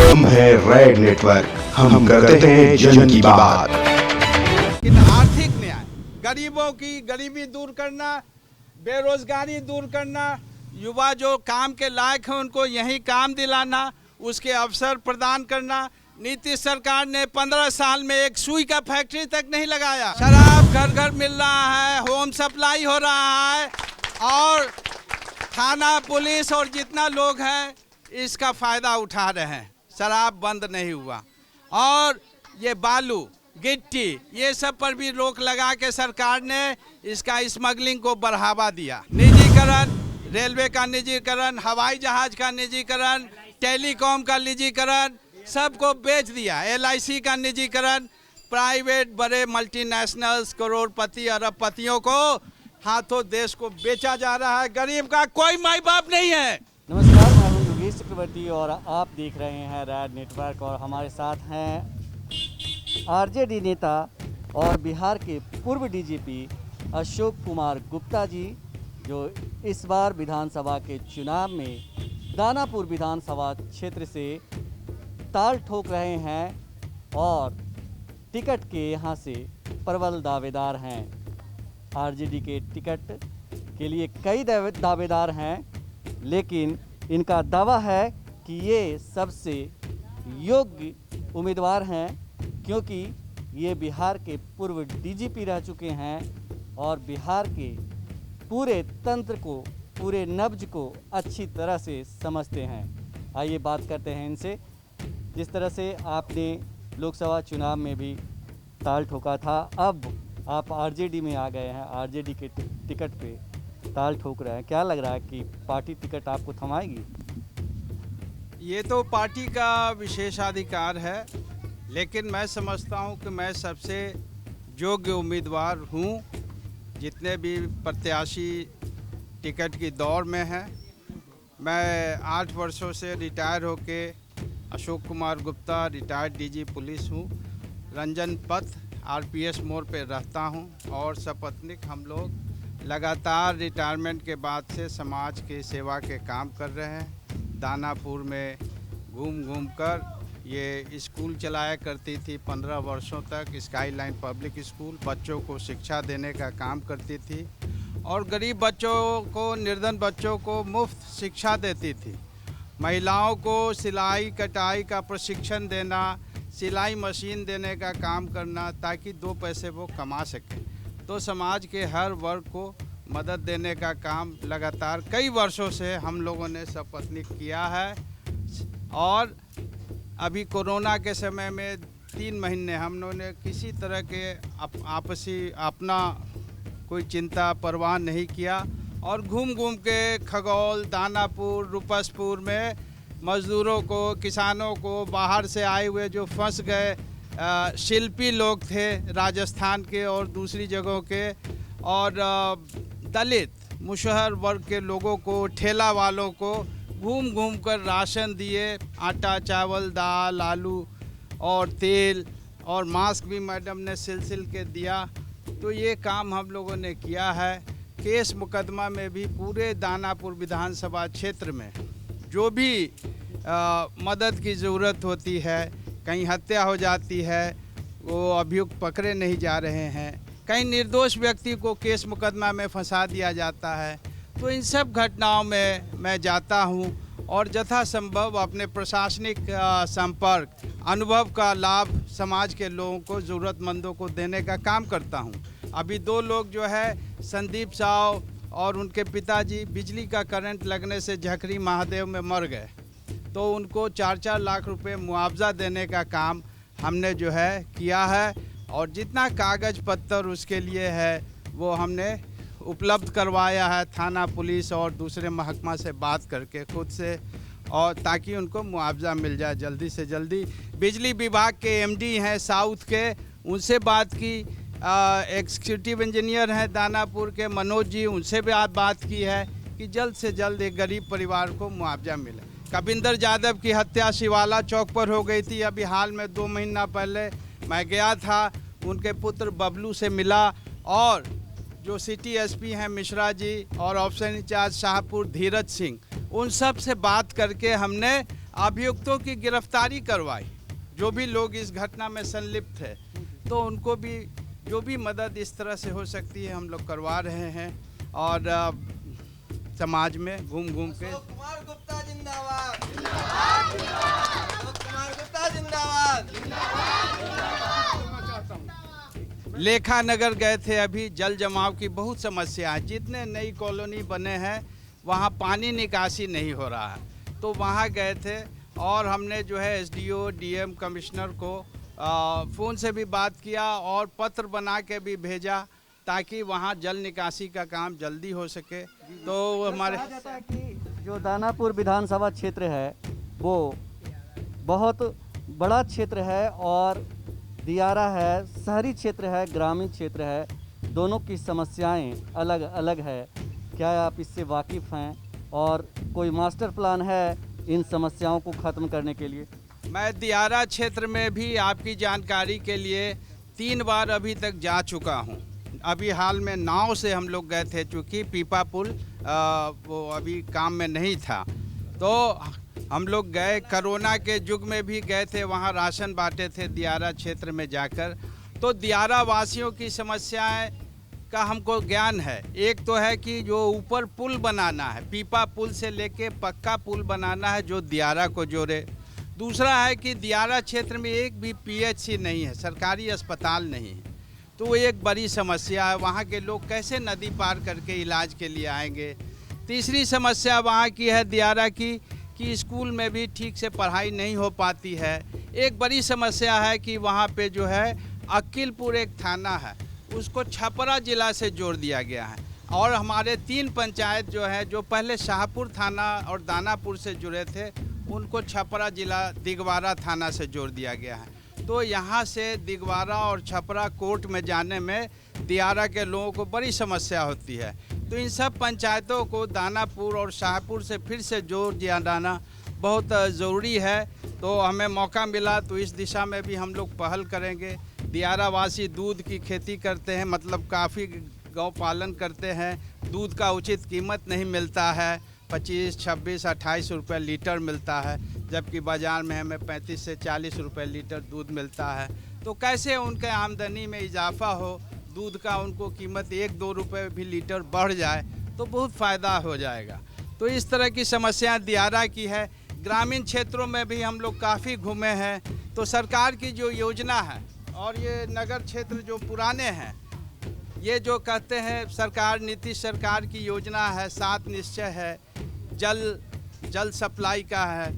हम है red network, हम करते हैं जन की बात। आर्थिक न्याय, गरीबों की गरीबी दूर करना, बेरोजगारी दूर करना, युवा जो काम के लायक हैं उनको यही काम दिलाना, उसके अवसर प्रदान करना। नीतीश सरकार ने 15 साल में एक सुई का फैक्ट्री तक नहीं लगाया। शराब घर घर मिल रहा है, होम सप्लाई हो रहा है और थाना पुलिस और जितना लोग हैं इसका फ़ायदा उठा रहे हैं। शराब बंद नहीं हुआ और ये बालू गिट्टी ये सब पर भी रोक लगा के सरकार ने इसका स्मगलिंग को बढ़ावा दिया। निजीकरण, रेलवे का निजीकरण, हवाई जहाज का निजीकरण, टेलीकॉम का निजीकरण, सबको बेच दिया। LIC का निजीकरण, प्राइवेट बड़े मल्टीनेशनल्स करोड़पति अरबपतियों को हाथों देश को बेचा जा रहा है। गरीब का कोई माई बाप नहीं है। नमस्कार, मैं हूं योगेश चक्रवर्ती और आप देख रहे हैं रेड नेटवर्क और हमारे साथ हैं RJD नेता और बिहार के पूर्व DGP अशोक कुमार गुप्ता जी, जो इस बार विधानसभा के चुनाव में दानापुर विधानसभा क्षेत्र से ताल ठोक रहे हैं और टिकट के यहाँ से प्रबल दावेदार हैं। RJD के टिकट के लिए कई दावेदार हैं, लेकिन इनका दावा है कि ये सबसे योग्य उम्मीदवार हैं, क्योंकि ये बिहार के पूर्व DGP रह चुके हैं और बिहार के पूरे तंत्र को, पूरे नब्ज को अच्छी तरह से समझते हैं। आइए बात करते हैं इनसे। जिस तरह से आपने लोकसभा चुनाव में भी ताल ठोका था, अब आप RJD में आ गए हैं, RJD के टिकट पे ताल ठोक रहे हैं। क्या लग रहा है कि पार्टी टिकट आपको थमाएगी? ये तो पार्टी का विशेषाधिकार है, लेकिन मैं समझता हूँ कि मैं सबसे योग्य उम्मीदवार हूँ। जितने भी प्रत्याशी टिकट की दौड़ में हैं, मैं 8 वर्षों से रिटायर होके Ashok Kumar Gupta retired DG police हूँ। रंजन पथ RPS मोड़ पे रहता हूँ और सपत्नीक हम लोग लगातार रिटायरमेंट के बाद से समाज की सेवा के काम कर रहे हैं। दानापुर में घूम घूम कर ये स्कूल चलाया करती थी 15 वर्षों तक, स्काईलाइन पब्लिक स्कूल, बच्चों को शिक्षा देने का काम करती थी और गरीब बच्चों को, निर्धन बच्चों को मुफ्त शिक्षा देती थी। महिलाओं को सिलाई कटाई का प्रशिक्षण देना, सिलाई मशीन देने का काम करना, ताकि 2 पैसे वो कमा सकें। तो समाज के हर वर्ग को मदद देने का काम लगातार कई वर्षों से हम लोगों ने सपत्नीक किया है। और अभी कोरोना के समय में 3 महीने हम लोगों ने किसी तरह के आपसी अपना कोई चिंता परवाह नहीं किया और घूम घूम के खगौल, दानापुर, रुपसपुर में मज़दूरों को, किसानों को, बाहर से आए हुए जो फंस गए शिल्पी लोग थे राजस्थान के और दूसरी जगहों के, और दलित मुशहर वर्ग के लोगों को, ठेला वालों को घूम घूम कर राशन दिए। आटा, चावल, दाल, आलू और तेल और मास्क भी मैडम ने सिल के दिया। तो ये काम हम लोगों ने किया है। केस मुकदमा में भी पूरे दानापुर विधानसभा क्षेत्र में जो भी मदद की ज़रूरत होती है, कहीं हत्या हो जाती है, वो अभियुक्त पकड़े नहीं जा रहे हैं, कहीं निर्दोष व्यक्ति को केस मुकदमा में फंसा दिया जाता है, तो इन सब घटनाओं में मैं जाता हूं और यथासंभव अपने प्रशासनिक संपर्क, अनुभव का लाभ समाज के लोगों को, ज़रूरतमंदों को देने का काम करता हूं। अभी 2 लोग जो है संदीप साव और उनके पिताजी बिजली का करंट लगने से झकरी महादेव में मर गए, तो उनको 4-4 लाख रुपए मुआवजा देने का काम हमने जो है किया है और जितना कागज़ पत्तर उसके लिए है वो हमने उपलब्ध करवाया है थाना पुलिस और दूसरे महकमा से बात करके खुद से, और ताकि उनको मुआवजा मिल जाए जल्दी से जल्दी। बिजली विभाग के MD हैं साउथ के, उनसे बात की। एग्जीक्यूटिव इंजीनियर हैं दानापुर के मनोज जी, उनसे भी आज बात की है कि जल्द से जल्द एक गरीब परिवार को मुआवजा मिले। कविंदर यादव की हत्या शिवाला चौक पर हो गई थी। अभी हाल में 2 महीना पहले मैं गया था, उनके पुत्र बबलू से मिला और जो सिटी SP हैं मिश्रा जी और ऑप्शन इंचार्ज शाहपुर धीरज सिंह, उन सब से बात करके हमने अभियुक्तों की गिरफ्तारी करवाई, जो भी लोग इस घटना में संलिप्त है, तो उनको भी जो भी मदद इस तरह से हो सकती है हम लोग करवा रहे हैं। और समाज में घूम घूम के कुमार गुप्ता जिंदाबाद, कुमार गुप्ता जिंदाबाद। लेखा नगर गए थे, अभी जल जमाव की बहुत समस्या है। जितने नई कॉलोनी बने हैं वहाँ पानी निकासी नहीं हो रहा है, तो वहाँ गए थे और हमने जो है एसडीओ डीएम कमिश्नर को फ़ोन से भी बात किया और पत्र बना के भी भेजा ताकि वहाँ जल निकासी का काम जल्दी हो सके। तो हमारे कहा जाता है कि जो दानापुर विधानसभा क्षेत्र है वो बहुत बड़ा क्षेत्र है और दियारा है, शहरी क्षेत्र है, ग्रामीण क्षेत्र है, दोनों की समस्याएं अलग अलग है। क्या आप इससे वाकिफ़ हैं और कोई मास्टर प्लान है इन समस्याओं को ख़त्म करने के लिए? मैं दियारा क्षेत्र में भी आपकी जानकारी के लिए 3 बार अभी तक जा चुका हूँ। अभी हाल में नाव से हम लोग गए थे, चूँकि पीपा पुल वो अभी काम में नहीं था, तो हम लोग गए। कोरोना के युग में भी गए थे, वहाँ राशन बांटे थे दियारा क्षेत्र में जाकर। तो दियारा वासियों की समस्याएं का हमको ज्ञान है। एक तो है कि जो ऊपर पुल बनाना है, पीपा पुल से लेके पक्का पुल बनाना है जो दियारा को जोड़े। दूसरा है कि दियारा क्षेत्र में एक भी पीएचसी नहीं है, सरकारी अस्पताल नहीं है, तो वो एक बड़ी समस्या है। वहाँ के लोग कैसे नदी पार करके इलाज के लिए आएंगे। तीसरी समस्या वहाँ की है दियारा की कि स्कूल में भी ठीक से पढ़ाई नहीं हो पाती है। एक बड़ी समस्या है कि वहाँ पे जो है अक्किलपुर एक थाना है, उसको छपरा ज़िला से जोड़ दिया गया है। और हमारे 3 पंचायत जो है, जो पहले शाहपुर थाना और दानापुर से जुड़े थे, उनको छपरा ज़िला दिगवारा थाना से जोड़ दिया गया है। तो यहाँ से दिगवारा और छपरा कोर्ट में जाने में दियारा के लोगों को बड़ी समस्या होती है। तो इन सब पंचायतों को दानापुर और शाहपुर से फिर से जोड़ दिया जाना बहुत ज़रूरी है। तो हमें मौका मिला तो इस दिशा में भी हम लोग पहल करेंगे। दियारा वासी दूध की खेती करते हैं, मतलब काफ़ी गौ पालन करते हैं। दूध का उचित कीमत नहीं मिलता है, 25, 26, 28 रुपये लीटर मिलता है, जबकि बाज़ार में हमें 35 से 40 रुपये लीटर दूध मिलता है। तो कैसे उनके आमदनी में इजाफा हो, दूध का उनको कीमत 1-2 रुपये भी लीटर बढ़ जाए तो बहुत फ़ायदा हो जाएगा। तो इस तरह की समस्याएं दियारा की है। ग्रामीण क्षेत्रों में भी हम लोग काफ़ी घूमे हैं, तो सरकार की जो योजना है और ये नगर क्षेत्र जो पुराने हैं, ये जो कहते हैं सरकार, नीतीश सरकार की योजना है, 7 निश्चय है, जल सप्लाई का है,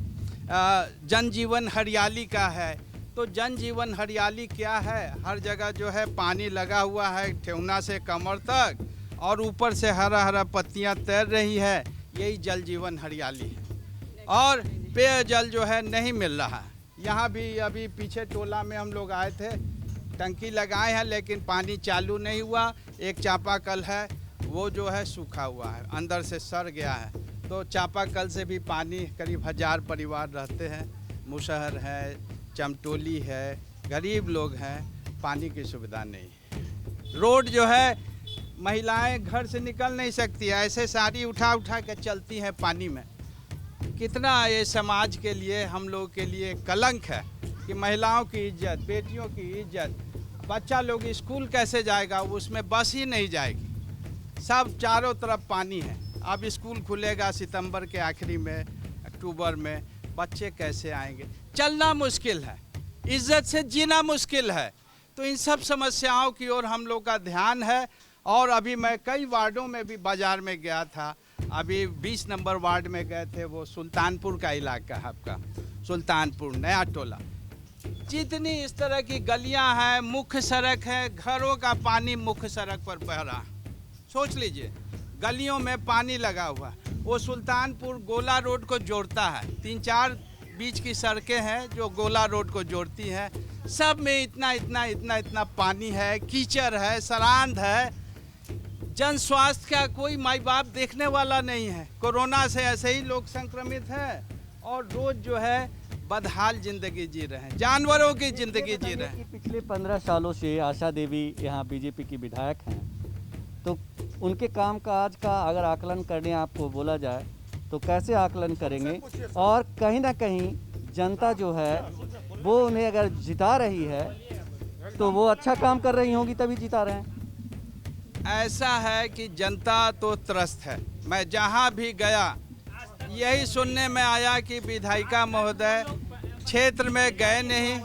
जन जीवन हरियाली का है। तो जन जीवन हरियाली क्या है? हर जगह जो है पानी लगा हुआ है, ठेवना से कमर तक, और ऊपर से हरा हरा पत्तियां तैर रही है, यही जल जीवन हरियाली है। और पेयजल जो है नहीं मिल रहा है। यहाँ भी अभी पीछे टोला में हम लोग आए थे, टंकी लगाए हैं लेकिन पानी चालू नहीं हुआ। एक चापाकल है, वो जो है सूखा हुआ है, अंदर से सड़ गया है। तो चापाकल से भी पानी, करीब 1000 परिवार रहते हैं। मुसहर है, चमटोली है, गरीब लोग हैं, पानी की सुविधा नहीं। रोड जो है, महिलाएं घर से निकल नहीं सकती, ऐसे साड़ी उठा उठा के चलती हैं पानी में। कितना ये समाज के लिए, हम लोग के लिए कलंक है कि महिलाओं की इज्जत, बेटियों की इज्जत, बच्चा लोग स्कूल कैसे जाएगा, उसमें बस ही नहीं जाएगी। सब चारों तरफ पानी है। अब स्कूल खुलेगा सितंबर के आखिरी में, अक्टूबर में, बच्चे कैसे आएंगे? चलना मुश्किल है, इज्जत से जीना मुश्किल है। तो इन सब समस्याओं की ओर हम लोग का ध्यान है। और अभी मैं कई वार्डों में भी बाज़ार में गया था। अभी 20 नंबर वार्ड में गए थे, वो सुल्तानपुर का इलाका है आपका, सुल्तानपुर नया टोला। जितनी इस तरह की गलियां हैं, मुख्य सड़क है, घरों का पानी मुख्य सड़क पर बह रहा है। सोच लीजिए, गलियों में पानी लगा हुआ। वो सुल्तानपुर गोला रोड को जोड़ता है, 3-4 बीच की सड़कें हैं जो गोला रोड को जोड़ती हैं। सब में इतना इतना इतना इतना पानी है, कीचड़ है, सरांध है। जन स्वास्थ्य का कोई माई बाप देखने वाला नहीं है। कोरोना से ऐसे ही लोग संक्रमित हैं और रोज जो है बदहाल जिंदगी जी रहे हैं, जानवरों की जिंदगी जी रहे हैं। पिछले 15 सालों से आशा देवी यहाँ बीजेपी की विधायक हैं, तो उनके कामकाज का अगर आकलन करने आपको बोला जाए तो कैसे आकलन करेंगे? और कहीं ना कहीं जनता जो है वो उन्हें अगर जिता रही है तो वो अच्छा काम कर रही होंगी तभी जिता रहे हैं। ऐसा है कि जनता तो त्रस्त है। मैं जहाँ भी गया यही सुनने में आया कि विधायिका महोदय क्षेत्र में गए नहीं,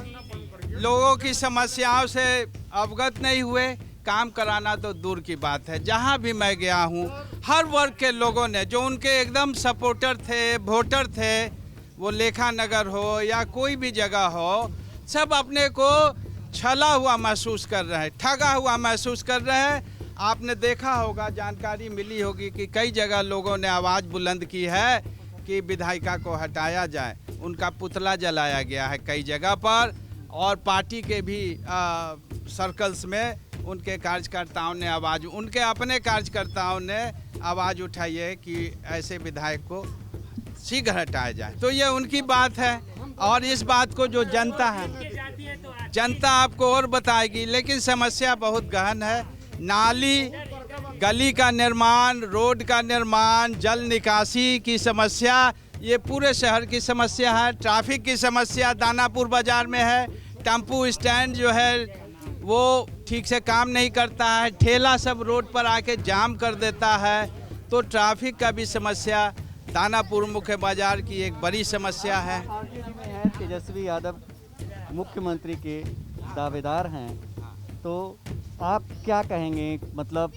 लोगों की समस्याओं से अवगत नहीं हुए। काम कराना तो दूर की बात है। जहाँ भी मैं गया हूँ हर वर्ग के लोगों ने, जो उनके एकदम सपोर्टर थे, वोटर थे, वो लेखा नगर हो या कोई भी जगह हो, सब अपने को छला हुआ महसूस कर रहे हैं, ठगा हुआ महसूस कर रहे हैं। आपने देखा होगा, जानकारी मिली होगी कि कई जगह लोगों ने आवाज़ बुलंद की है कि विधायिका को हटाया जाए। उनका पुतला जलाया गया है कई जगह पर, और पार्टी के भी सर्कल्स में उनके कार्यकर्ताओं ने उनके अपने कार्यकर्ताओं ने आवाज़ उठाई है कि ऐसे विधायक को शीघ्र हटाया जाए। तो ये उनकी बात है, और इस बात को जो जनता है, जनता आपको और बताएगी। लेकिन समस्या बहुत गहन है। नाली गली का निर्माण, रोड का निर्माण, जल निकासी की समस्या, ये पूरे शहर की समस्या है। ट्रैफिक की समस्या दानापुर बाज़ार में है। टेम्पू स्टैंड जो है वो ठीक से काम नहीं करता है। ठेला सब रोड पर आके जाम कर देता है। तो ट्रैफिक का भी समस्या दानापुर मुख्य बाजार की एक बड़ी समस्या है। आरजेडी में हैं तेजस्वी यादव, मुख्यमंत्री के दावेदार हैं, तो आप क्या कहेंगे? मतलब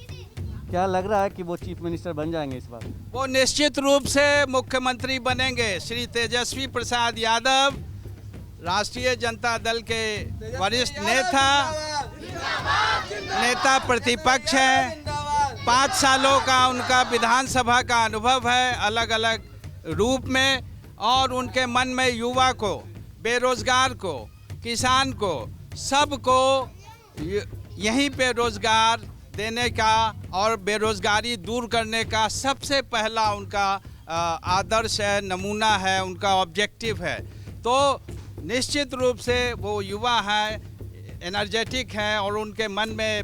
क्या लग रहा है कि वो चीफ मिनिस्टर बन जाएंगे इस बार? वो निश्चित रूप से मुख्यमंत्री बनेंगे। श्री तेजस्वी प्रसाद यादव राष्ट्रीय जनता दल के वरिष्ठ नेता प्रतिपक्ष है। 5 सालों का उनका विधानसभा का अनुभव है अलग अलग रूप में, और उनके मन में युवा को, बेरोजगार को, किसान को, सबको यहीं पे रोजगार देने का और बेरोजगारी दूर करने का सबसे पहला उनका आदर्श है, नमूना है, उनका ऑब्जेक्टिव है। तो निश्चित रूप से वो युवा है, एनर्जेटिक हैं, और उनके मन में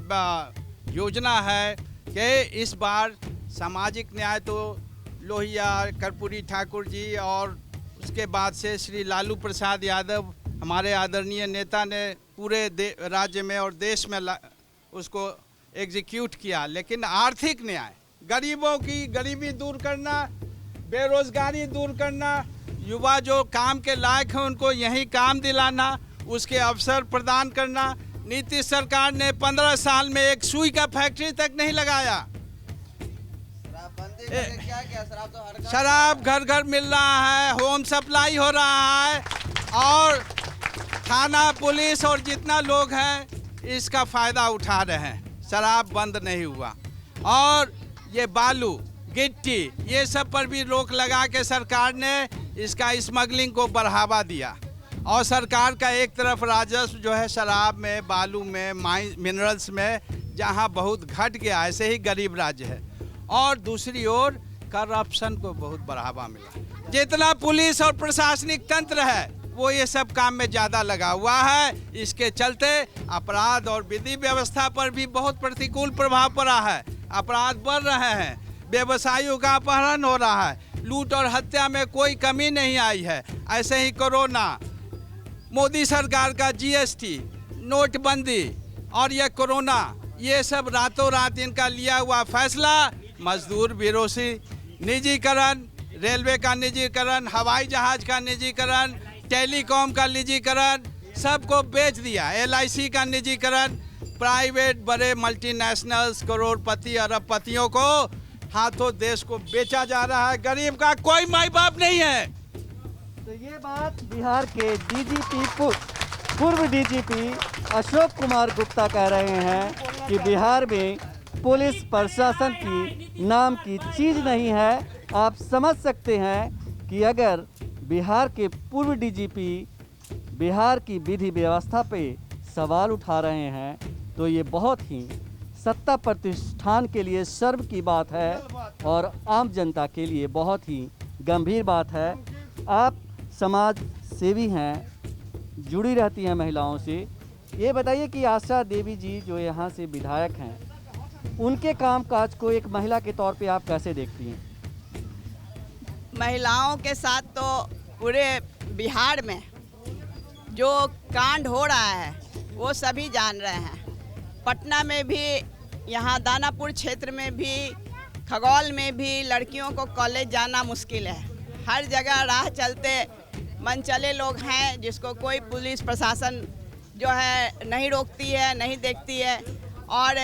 योजना है कि इस बार सामाजिक न्याय तो लोहिया, कर्पूरी ठाकुर जी और उसके बाद से श्री लालू प्रसाद यादव हमारे आदरणीय नेता ने पूरे राज्य में और देश में उसको एग्जीक्यूट किया। लेकिन आर्थिक न्याय, गरीबों की गरीबी दूर करना, बेरोजगारी दूर करना, युवा जो काम के लायक हैं उनको यही काम दिलाना, उसके अवसर प्रदान करना। नीतीश सरकार ने 15 साल में एक सुई का फैक्ट्री तक नहीं लगाया। शराबबंदी करके क्या किया? शराब तो हर शराब घर घर मिल रहा है, होम सप्लाई हो रहा है, और थाना, पुलिस और जितना लोग हैं इसका फ़ायदा उठा रहे हैं। शराब बंद नहीं हुआ। और ये बालू, गिट्टी, ये सब पर भी रोक लगा के सरकार ने इसका स्मगलिंग को बढ़ावा दिया। और सरकार का एक तरफ राजस्व जो है शराब में, बालू में, मिनरल्स में जहां बहुत घट गया, ऐसे ही गरीब राज्य है, और दूसरी ओर करप्शन को बहुत बढ़ावा मिला। जितना पुलिस और प्रशासनिक तंत्र है वो ये सब काम में ज़्यादा लगा हुआ है। इसके चलते अपराध और विधि व्यवस्था पर भी बहुत प्रतिकूल प्रभाव पड़ा है। अपराध बढ़ रहे हैं, व्यवसायियों का अपहरण हो रहा है, लूट और हत्या में कोई कमी नहीं आई है। ऐसे ही कोरोना, मोदी सरकार का जीएसटी, नोटबंदी और ये कोरोना, ये सब रातों रात इनका लिया हुआ फैसला, मजदूर विरोधी निजीकरण, रेलवे का निजीकरण, हवाई जहाज का निजीकरण, टेलीकॉम का निजीकरण, सबको बेच दिया। LIC का निजीकरण, प्राइवेट बड़े मल्टीनेशनल्स, करोड़पति, अरबपतियों को हाथों देश को बेचा जा रहा है। गरीब का कोई माई बाप नहीं है। तो ये बात बिहार के DGP, पूर्व DGP अशोक कुमार गुप्ता कह रहे हैं कि बिहार में पुलिस प्रशासन की नाम की चीज़ नहीं है। आप समझ सकते हैं कि अगर बिहार के पूर्व DGP बिहार की विधि व्यवस्था पे सवाल उठा रहे हैं तो ये बहुत ही सत्ता प्रतिष्ठान के लिए शर्म की बात है और आम जनता के लिए बहुत ही गंभीर बात है। आप समाज सेवी हैं, जुड़ी रहती हैं महिलाओं से, ये बताइए कि आशा देवी जी जो यहाँ से विधायक हैं, उनके कामकाज को एक महिला के तौर पे आप कैसे देखती हैं? महिलाओं के साथ तो पूरे बिहार में जो कांड हो रहा है वो सभी जान रहे हैं। पटना में भी, यहाँ दानापुर क्षेत्र में भी, खगौल में भी लड़कियों को कॉलेज जाना मुश्किल है। हर जगह राह चलते मनचले लोग हैं जिसको कोई पुलिस प्रशासन जो है नहीं रोकती है, नहीं देखती है, और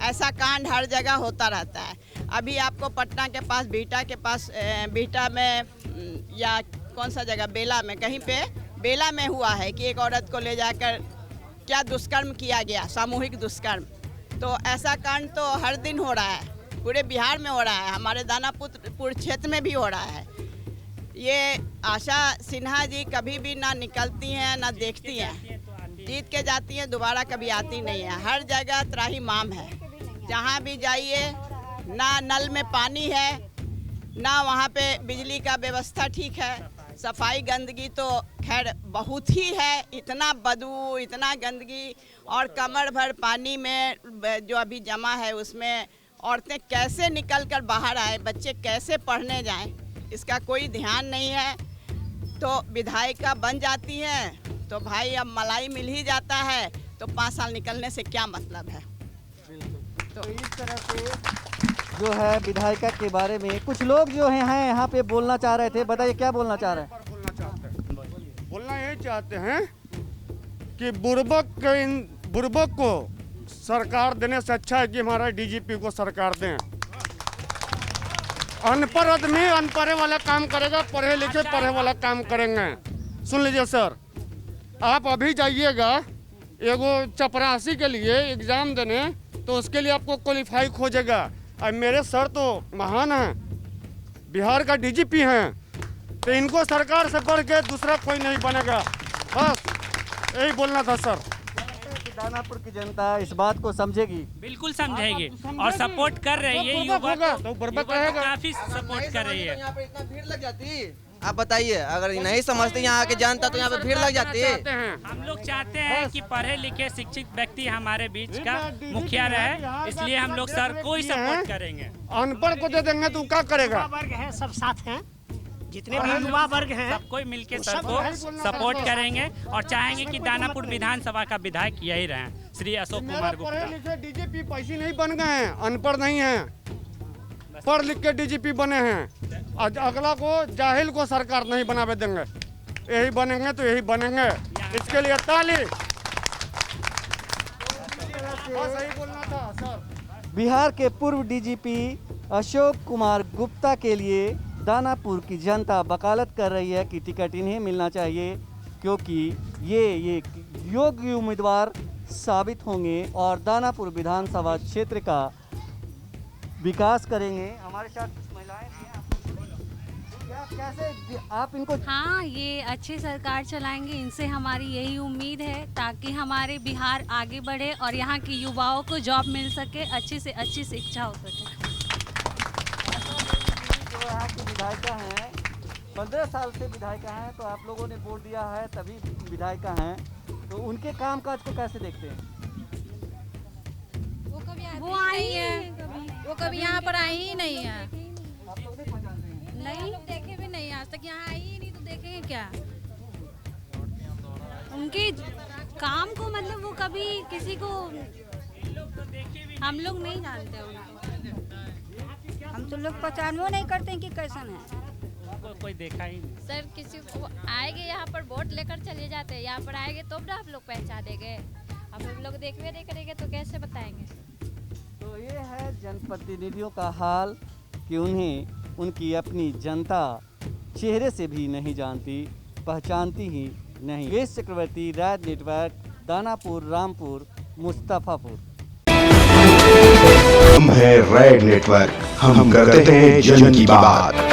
ऐसा कांड हर जगह होता रहता है। अभी आपको पटना के पास बीटा में या कौन सा जगह, बेला में, कहीं पे बेला में हुआ है कि एक औरत को ले जाकर क्या दुष्कर्म किया गया, सामूहिक दुष्कर्म। तो ऐसा कांड तो हर दिन हो रहा है, पूरे बिहार में हो रहा है, हमारे दानापुर क्षेत्र में भी हो रहा है। ये आशा सिन्हा जी कभी भी ना निकलती हैं ना देखती हैं, जीत के जाती हैं, दोबारा कभी आती नहीं है। हर जगह त्राहिमाम है, जहाँ भी जाइए ना नल में पानी है, ना वहाँ पे बिजली का व्यवस्था ठीक है, सफाई गंदगी तो खैर बहुत ही है, इतना बदबू, इतना गंदगी, और कमर भर पानी में जो अभी जमा है उसमें औरतें कैसे निकल कर बाहर आए, बच्चे कैसे पढ़ने जाएं, इसका कोई ध्यान नहीं है। तो विधायिका बन जाती हैं तो भाई अब मलाई मिल ही जाता है, तो 5 साल निकलने से क्या मतलब है। तो इस तरह से जो है विधायिका के बारे में कुछ लोग जो हैं यहाँ पे बोलना चाह रहे थे। बताइए क्या बोलना चाह रहे हैं? बोलना यही चाहते हैं कि बुर्बक को सरकार देने से अच्छा है कि हमारा डीजीपी को सरकार दें। अनपढ़ आदमी अनपढ़े वाला काम करेगा, पढ़े लिखे पढ़े वाला काम करेंगे। सुन लीजिए सर, आप अभी जाइएगा एगो चपरासी के लिए एग्ज़ाम देने, तो उसके लिए आपको क्वालिफाई खोजेगा। अब मेरे सर तो महान हैं, बिहार का डीजीपी हैं, तो इनको सरकार से बढ़ के दूसरा कोई नहीं बनेगा। बस यही बोलना था सर। दानापुर की जनता इस बात को समझेगी, बिल्कुल समझेगी और सपोर्ट कर रही है। युवा तो बुर्बक रहेगा, काफी सपोर्ट कर रही है। यहाँ पर इतना भीड़ लग जाती, आप बताइए, अगर नहीं समझते यहाँ के जनता तो यहाँ पे भीड़ लग जाती है। हम लोग चाहते हैं कि पढ़े लिखे शिक्षित व्यक्ति हमारे बीच का मुखिया रहे, इसलिए हम लोग सर को ही सपोर्ट करेंगे। अनपढ़ को दे देंगे तो क्या करेगा? वर्ग है, सब साथ हैं, जितने भी युवा वर्ग हैं सबको मिलके सर को सपोर्ट करेंगे और चाहेंगे कि दानापुर विधानसभा का विधायक यही रहे, श्री अशोक कुमार पढ़े गुप्ता। लिखे डीजीपी पैसे नहीं बन गए हैं, अनपढ़ नहीं हैं, पढ़ लिख के डीजीपी बने हैं। आज अगला को जाहिल को सरकार नहीं बनावे देंगे, यही बनेंगे तो यही बनेंगे। इसके लिए ताली। सही बोलना था सर। बिहार के पूर्व डीजीपी अशोक कुमार गुप्ता के लिए दानापुर की जनता वकालत कर रही है कि टिकट इन्हें मिलना चाहिए, क्योंकि ये योग्य उम्मीदवार साबित होंगे और दानापुर विधानसभा क्षेत्र का विकास करेंगे। हमारे साथ कुछ महिलाएं भी हैं, कैसे आप इनको? हाँ, ये अच्छी सरकार चलाएंगे, इनसे हमारी यही उम्मीद है, ताकि हमारे बिहार आगे बढ़े और यहाँ के युवाओं को जॉब मिल सके, अच्छी से अच्छी शिक्षा हो सके। जो यहाँ की विधायिका हैं, 15 साल से विधायिका हैं, तो आप लोगों ने वोट दिया है तभी विधायिका हैं, तो उनके कामकाज को कैसे देखते हैं? वो आई है, वो कभी यहाँ पर आई ही नहीं है। आप लोग नहीं पहचानते हैं? नहीं, देखे भी नहीं, आज तक यहाँ आई ही नहीं, तो देखेंगे क्या उनके काम को? मतलब वो कभी किसी को, हम लोग नहीं जानते उनको। हम तो लोग पहचानवो नहीं करते हैं कि कैसन है, कोई देखा ही नहीं। सर, किसी को आएंगे यहाँ पर वोट लेकर चले जाते हैं, यहाँ पर आएंगे तो ना आप लोग पहचानेंगे, अब हम लोग देखवे नहीं करेंगे तो कैसे बताएंगे? तो ये है जनप्रतिनिधियों का हाल कि उन्हें उनकी अपनी जनता चेहरे से भी नहीं जानती, पहचानती ही नहीं। योगेश चक्रवर्ती, राज नेटवर्क, दानापुर, रामपुर, मुस्तफापुर। हम हैं रेड नेटवर्क, हम करते हैं जन की बात।